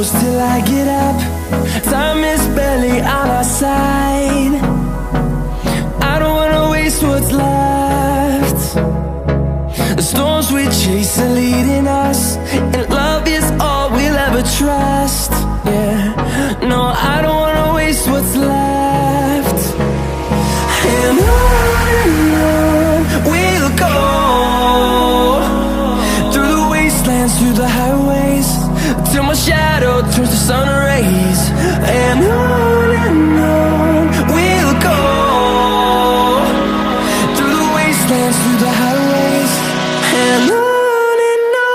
close till I get up. Time is barely on our side. I don't wanna waste what's left. The storms we chase are leading us, and love is all we'll ever trust. Yeah, no, I don't wanna waste what's left. And on we'll go, through the wastelands, through the highways, till my shadow turns to sun rays. And on we'll go, through the wastelands, through the highways, and on we'll go.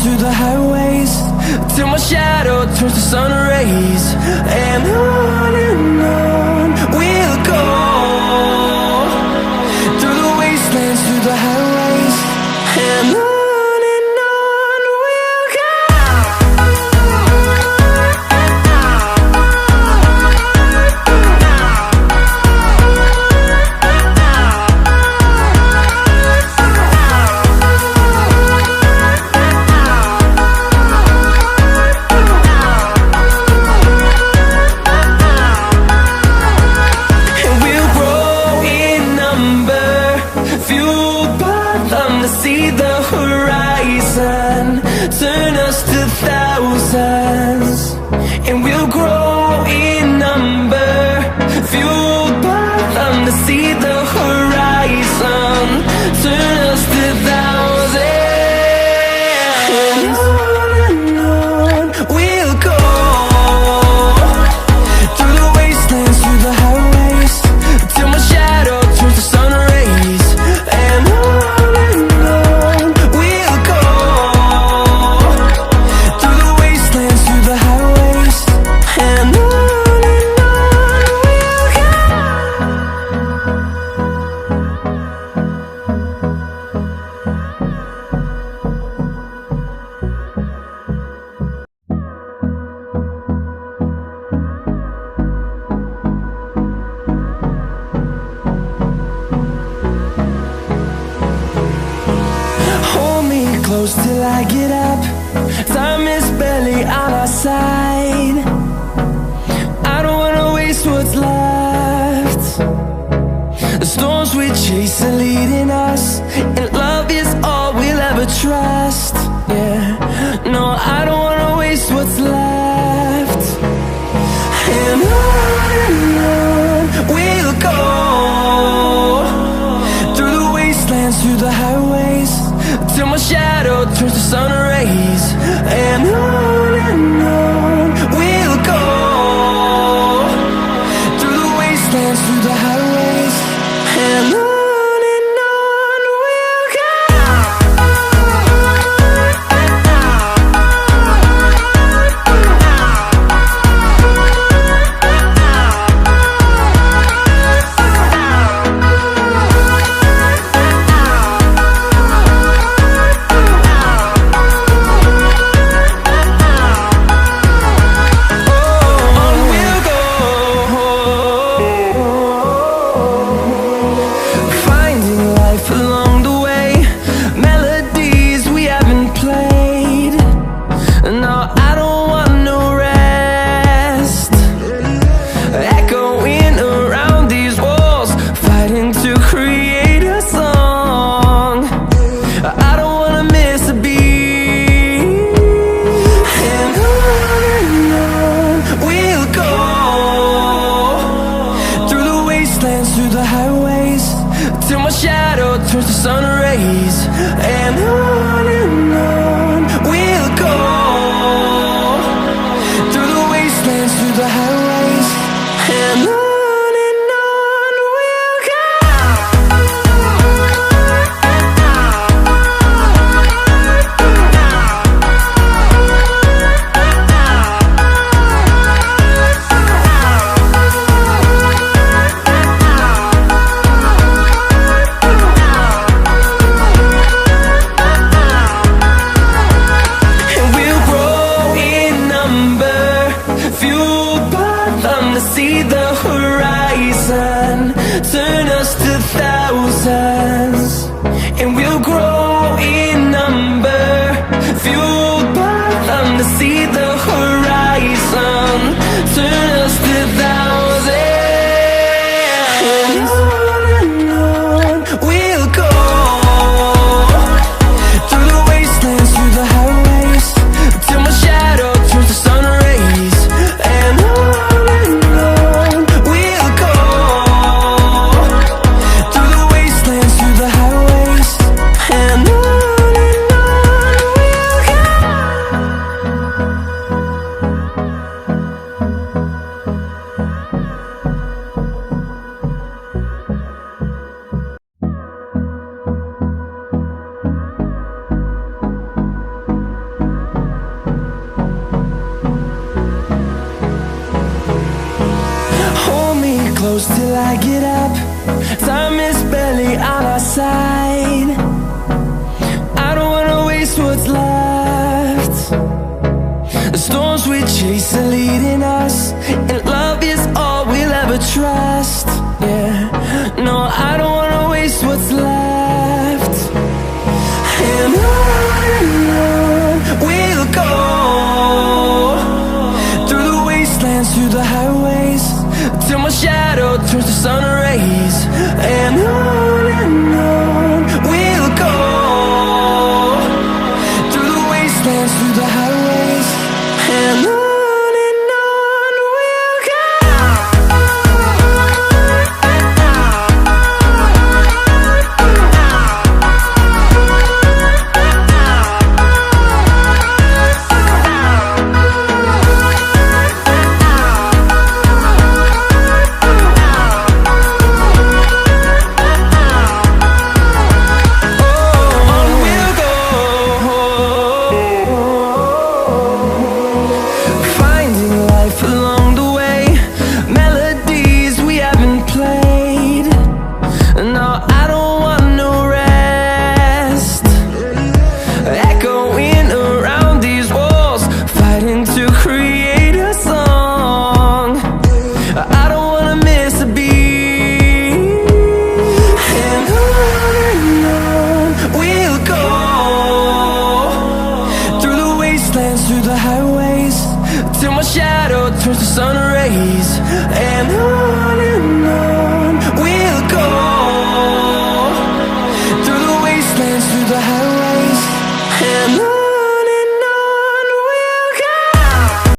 Through the highways, till my shadow turns to sun rays. And on we'll go, through the wastelands, through the highways, and on we'll go. See the horizon, turn us to thousands, and we'll grow in number, fueled by them. To see the horizon, turn us to thousands, and on we'll go, through the wastelands, through the highways, till my shadow turns to sun rays. And close till I get up. Time is barely on our side. I don't wanna waste what's left. The storms we chase are leading us, and love is all we'll ever trust. Yeah, no, I don't wanna waste what's left. And on we'll go, through the wastelands, through the highways, till my shadow turns to sun rays. And on we'll go, through the wastelands, through the highways, and on we'll go. the highways, till my shadow turns to sun rays. And on we'll go, through the wastelands, through the highways, and on we'll go. See the horizon, turn us to thousands, and we'll grow in number, fueled by them to see the horizon, turn us to thousands, and on we'll go, through the wastelands, through the highways, till my shadow turns to sun rays, and on close till I get up. Time is barely on our side. I don't wanna waste what's left. The storms we chase are leading us, and love is all we'll ever trust. Yeah, no, I don't wanna waste what's left. And on we'll go, through the wastelands, through the highways, till my shadow turns to sun rays, and on we'll go, through the wastelands, through the highways, and on we'll go. Through the highways, till my shadow turns to sun rays, and